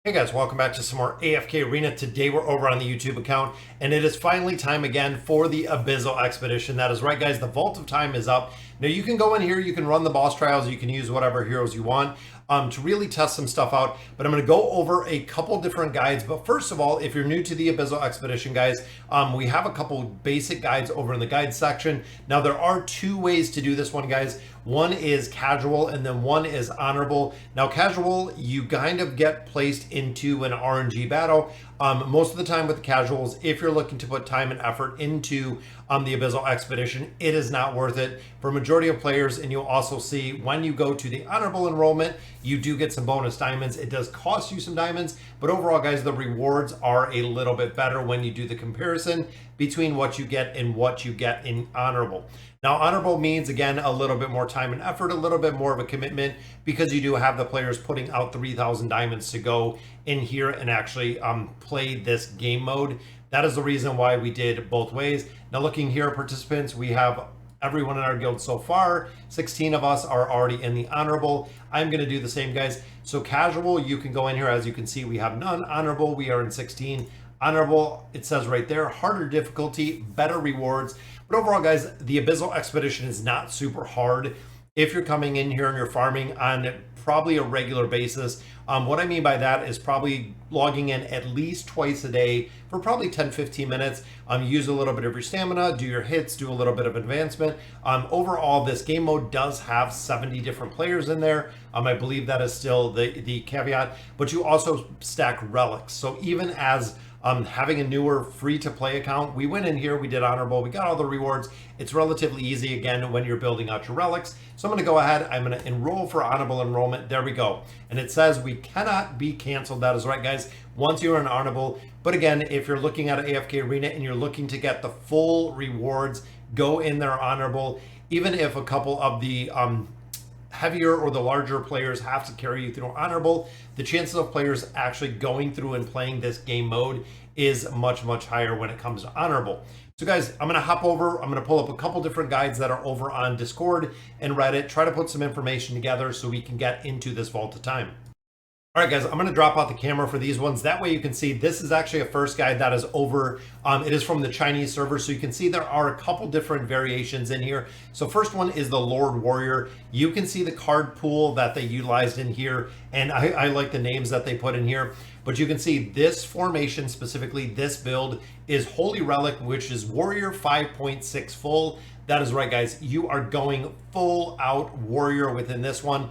Hey guys, welcome back to some more AFK Arena. Today we're over on the YouTube account, and it is finally time again for the Abyssal Expedition. That is right, guys. The Vault of Time is up. Now you can go in here, you can run the boss trials, you can use whatever heroes you want to really test some stuff out. But I'm going to go over a couple different guides. But first of all, if you're new to the Abyssal Expedition, guys, we have a couple basic guides over in the guide section. Now there are two ways to do this one, guys. One is casual and then one is honorable. Now casual, you kind of get placed into an RNG battle. Most of the time with the casuals, if you're looking to put time and effort into the Abyssal Expedition, it is not worth it for majority of players. And you'll also see when you go to the honorable enrollment, you do get some bonus diamonds. It does cost you some diamonds, but overall, guys, the rewards are a little bit better when you do the comparison between what you get and what you get in honorable. Now, honorable means, again, a little bit more time and effort, a little bit more of a commitment, because you do have the players putting out 3,000 diamonds to go in here and actually play this game mode. That is the reason why we did both ways. Now, looking here, participants, we have everyone in our guild so far. 16 of us are already in the honorable. I'm going to do the same, guys. So casual, you can go in here. As you can see, we have none. Honorable, we are in 16. Honorable, it says right there, harder difficulty, better rewards. But overall, guys, the Abyssal Expedition is not super hard if you're coming in here and you're farming on probably a regular basis. What I mean by that is probably logging in at least twice a day for probably 10-15 minutes. Use a little bit of your stamina, do your hits, do a little bit of advancement. Overall, this game mode does have 70 different players in there. I believe that is still the caveat, but you also stack relics. So even as having a newer free-to-play account, we went in here, we did honorable, we got all the rewards. It's relatively easy, again, when you're building out your relics. So I'm going to go ahead, I'm going to enroll for honorable enrollment. There we go. And it says we cannot be canceled. That is right, guys, once you're in honorable. But again, if you're looking at an AFK Arena and you're looking to get the full rewards, go in there honorable. Even if a couple of the heavier or the larger players have to carry you through honorable, the chances of players actually going through and playing this game mode is much higher when it comes to honorable. So guys, I'm going to hop over, I'm going to pull up a couple different guides that are over on Discord and Reddit, try to put some information together so we can get into this Vault of Time. All right, guys, I'm going to drop out the camera for these ones. That way you can see this is actually a first guide that is over. It is from the Chinese server, so you can see there are a couple different variations in here. So first one is the Lord Warrior. You can see the card pool that they utilized in here, and I like the names that they put in here. But you can see this formation, specifically this build, is Holy Relic, which is Warrior 5.6 full. That is right, guys. You are going full out warrior within this one.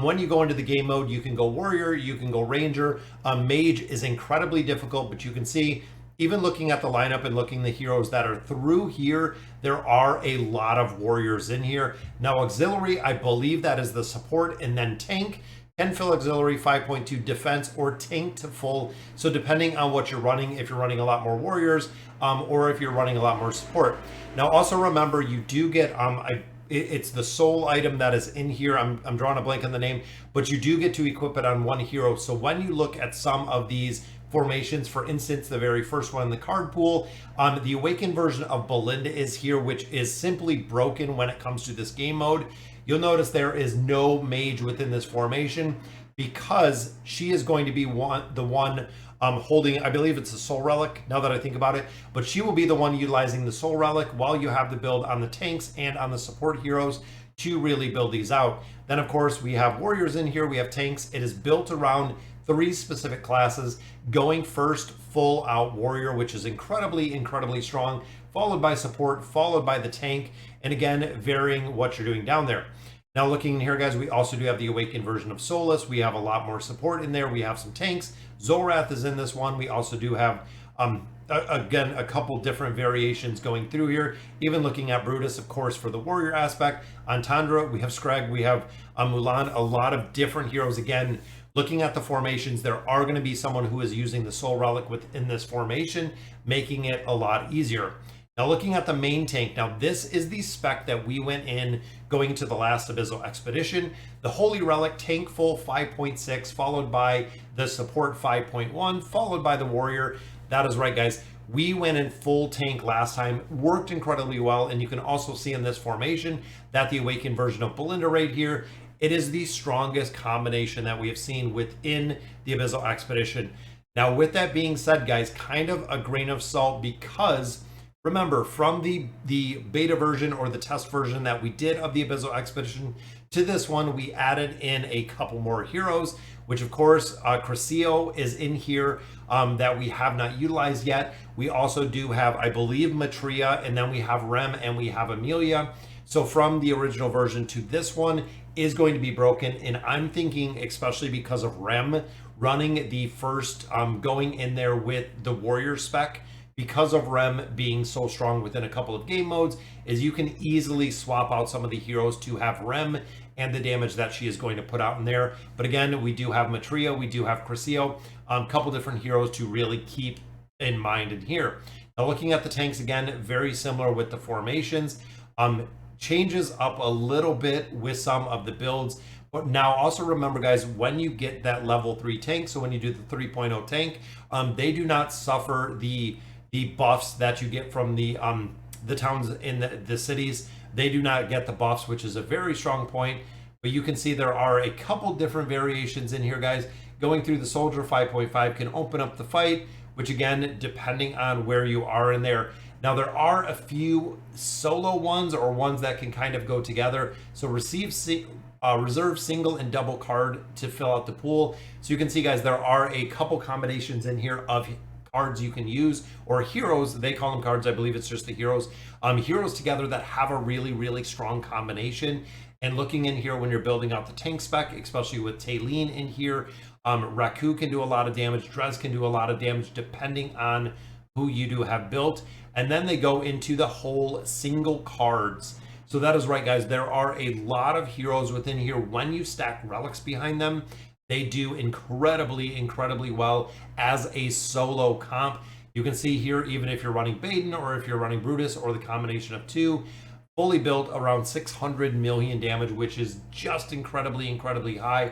When you go into the game mode, you can go warrior, you can go ranger. Mage is incredibly difficult, but you can see, even looking at the lineup and looking at the heroes that are through here, there are a lot of warriors in here. Now, auxiliary, I believe that is the support, and then tank. Can fill auxiliary 5.2 defense or tank to full. So depending on what you're running, if you're running a lot more warriors or if you're running a lot more support. Now also remember, you do get, it's the soul item that is in here. I'm drawing a blank on the name, but you do get to equip it on one hero. So when you look at some of these formations, for instance, the very first one in the card pool, the awakened version of Belinda is here, which is simply broken when it comes to this game mode. You'll notice there is no mage within this formation because she is going to be the one holding, I believe it's a soul relic now that I think about it, but she will be the one utilizing the soul relic while you have the build on the tanks and on the support heroes to really build these out. Then of course we have warriors in here, we have tanks. It is built around 3 specific classes, going first full out warrior, which is incredibly strong, followed by support, followed by the tank, and again varying what you're doing down there. Now looking in here, guys, we also do have the awakened version of Solus. We have a lot more support in there. We have some tanks. Zolrath is in this one. We also do have again a couple different variations going through here, even looking at Brutus, of course, for the warrior aspect. On Tundra, we have Scrag, we have Mulan, a lot of different heroes. Again, looking at the formations, there are going to be someone who is using the soul relic within this formation, making it a lot easier. Now looking at the main tank, now this is the spec that we went in going to the last Abyssal Expedition. The Holy Relic tank full 5.6, followed by the support 5.1, followed by the warrior. That is right, guys. We went in full tank last time, worked incredibly well, and you can also see in this formation that the awakened version of Belinda right here it is the strongest combination that we have seen within the Abyssal Expedition. Now, with that being said, guys, kind of a grain of salt, because remember, from the beta version or the test version that we did of the Abyssal Expedition to this one, we added in a couple more heroes, which of course, Crescio is in here that we have not utilized yet. We also do have, I believe, Matria, and then we have Rem and we have Amelia. So from the original version to this one is going to be broken. And I'm thinking, especially because of Rem running the first, going in there with the warrior spec, because of Rem being so strong within a couple of game modes, is you can easily swap out some of the heroes to have Rem and the damage that she is going to put out in there. But again, we do have Matria, we do have Crescio, a couple different heroes to really keep in mind in here. Now, looking at the tanks again, very similar with the formations. Changes up a little bit with some of the builds. But now also remember, guys, when you get that level 3 tank, so when you do the 3.0 tank, they do not suffer the buffs that you get from the towns in the cities. They do not get the buffs, which is a very strong point. But you can see there are a couple different variations in here, guys. Going through the soldier 5.5 can open up the fight, which again, depending on where you are in there. Now, there are a few solo ones or ones that can kind of go together. So reserve single and double card to fill out the pool. So you can see, guys, there are a couple combinations in here of cards you can use, or heroes. They call them cards. I believe it's just the heroes. Heroes together that have a really, really strong combination. And looking in here when you're building out the tank spec, especially with Taylene in here, Raku can do a lot of damage. Drez can do a lot of damage depending on who you do have built. And then they go into the whole single cards. So that is right, guys. There are a lot of heroes within here. When you stack relics behind them, they do incredibly, incredibly well as a solo comp. You can see here, even if you're running Baden or if you're running Brutus or the combination of two, fully built around 600 million damage, which is just incredibly, incredibly high.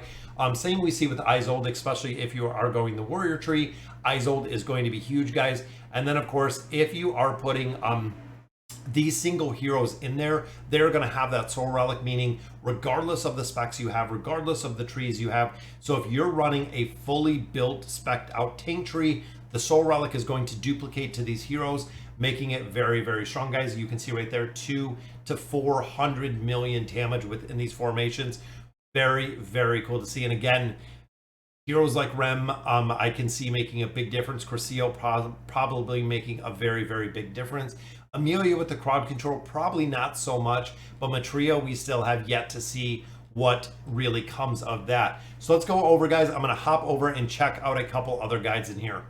Same we see with Isolde, especially if you are going the warrior tree. Isolde is going to be huge, guys. And then, of course, if you are putting these single heroes in there, they're going to have that soul relic, meaning regardless of the specs you have, regardless of the trees you have. So if you're running a fully built spec'd out tank tree, the soul relic is going to duplicate to these heroes, making it very, very strong, guys. You can see right there, 200 to 400 million damage within these formations. Very, very cool to see. And again, heroes like Rem, I can see making a big difference. Crescio probably making a very, very big difference. Amelia with the crowd control, probably not so much, but Matria, we still have yet to see what really comes of that. So let's go over, guys. I'm going to hop over and check out a couple other guides in here.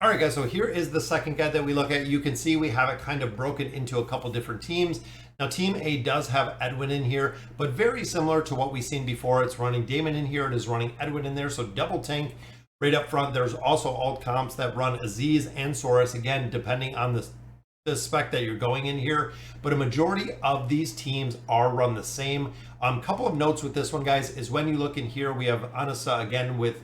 All right, guys, so here is the second guide that we look at. You can see we have it kind of broken into a couple different teams. Now, Team A does have Edwin in here, but very similar to what we've seen before. It's running Damon in here. It is running Edwin in there, so double tank right up front. There's also alt comps that run Aziz and Saurus, again, depending on the spec that you're going in here, but a majority of these teams are run the same. Couple of notes with this one, guys, is when you look in here, we have Anasa again with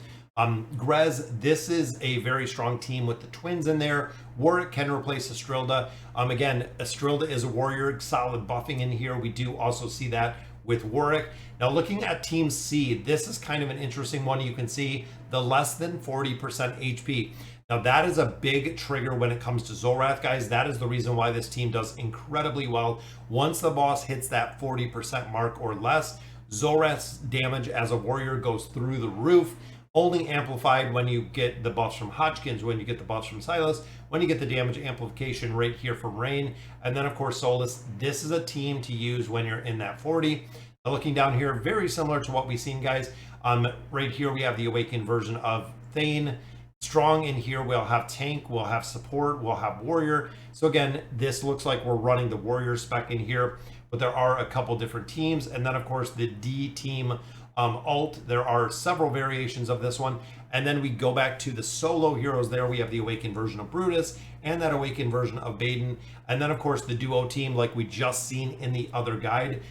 Grez. This is a very strong team with the twins in there. Warwick can replace Estrilda. Again, Estrilda is a warrior, solid buffing in here. We do also see that with Warwick. Now, looking at Team C, this is kind of an interesting one. You can see the less than 40% HP. Now, that is a big trigger when it comes to Zorath, guys. That is the reason why this team does incredibly well. Once the boss hits that 40% mark or less, Zorath's damage as a warrior goes through the roof. Only amplified when you get the buffs from Hodgkins, when you get the buffs from Silas, when you get the damage amplification right here from Rain. And then, of course, Solus. This is a team to use when you're in that 40. Now, looking down here, very similar to what we've seen, guys. Right here, we have the Awakened version of Thane. Strong in here, we'll have tank, we'll have support, we'll have warrior. So again, this looks like we're running the warrior spec in here, but there are a couple different teams. And then, of course, the D team alt, there are several variations of this one. And then we go back to the solo heroes there. We have the Awakened version of Brutus and that Awakened version of Baden. And then, of course, the duo team like we just seen in the other guide.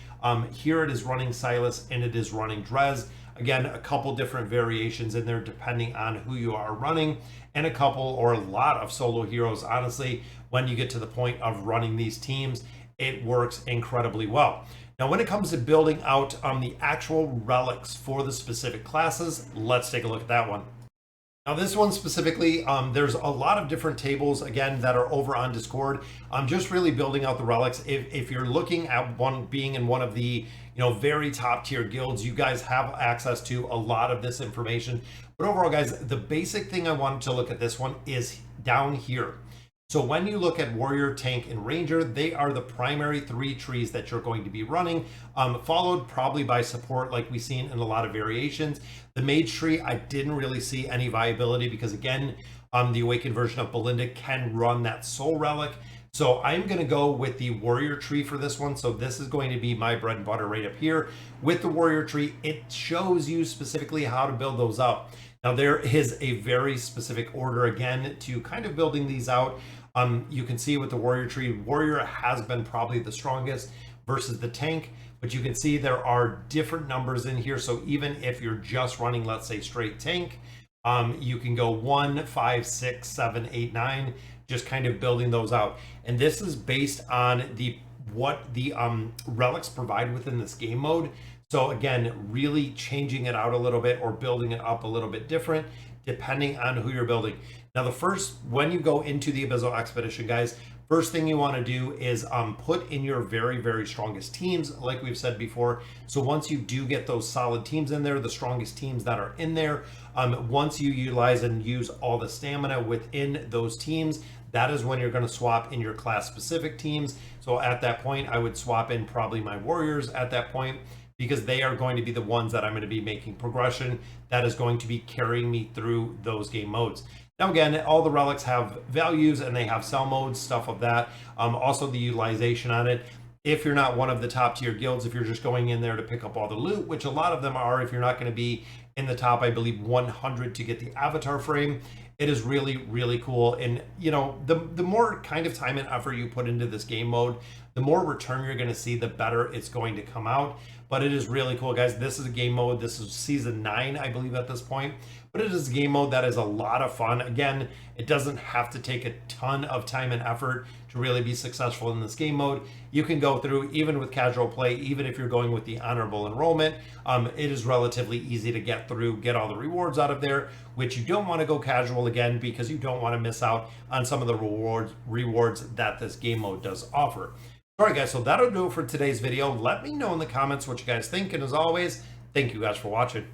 Here it is running Silas and it is running Drez. Again, a couple different variations in there depending on who you are running, and a couple or a lot of solo heroes, honestly, when you get to the point of running these teams. it works incredibly well. Now, when it comes to building out the actual relics for the specific classes, let's take a look at that one. Now, this one specifically, there's a lot of different tables, again, that are over on Discord. I'm just really building out the relics. If you're looking at one being in one of the very top tier guilds, you guys have access to a lot of this information. But overall, guys, the basic thing I wanted to look at this one is down here. So when you look at warrior, tank, and ranger, they are the primary 3 trees that you're going to be running, followed probably by support like we've seen in a lot of variations. The mage tree, I didn't really see any viability because, again, the awakened version of Belinda can run that soul relic. So I'm going to go with the warrior tree for this one. So this is going to be my bread and butter right up here. With the warrior tree, it shows you specifically how to build those up. Now, there is a very specific order, again, to kind of building these out. You can see with the warrior tree, warrior has been probably the strongest versus the tank, but you can see there are different numbers in here. So even if you're just running, let's say, straight tank, you can go 1, 5, 6, 7, 8, 9, just kind of building those out. And this is based on what the relics provide within this game mode. So again, really changing it out a little bit or building it up a little bit different depending on who you're building. Now, when you go into the Abyssal Expedition, guys, first thing you want to do is put in your very, very strongest teams, like we've said before. So once you do get those solid teams in there, the strongest teams that are in there, once you utilize and use all the stamina within those teams, that is when you're going to swap in your class specific teams. So at that point, I would swap in probably my warriors at that point, because they are going to be the ones that I'm going to be making progression that is going to be carrying me through those game modes. Now, again, all the relics have values and they have sell modes, stuff of that. Also the utilization on it. If you're not one of the top tier guilds, if you're just going in there to pick up all the loot, which a lot of them are, if you're not going to be in the top, I believe, 100 to get the avatar frame, it is really, really cool. And, the more kind of time and effort you put into this game mode, the more return you're going to see, the better it's going to come out. But it is really cool, guys. This is a game mode. This is season 9, I believe, at this point. But it is a game mode that is a lot of fun. Again, it doesn't have to take a ton of time and effort to really be successful in this game mode. You can go through, even with casual play, even if you're going with the honorable enrollment, it is relatively easy to get through, get all the rewards out of there, which you don't want to go casual, again, because you don't want to miss out on some of the rewards that this game mode does offer. All right, guys, so that'll do it for today's video. Let me know in the comments what you guys think. And as always, thank you guys for watching.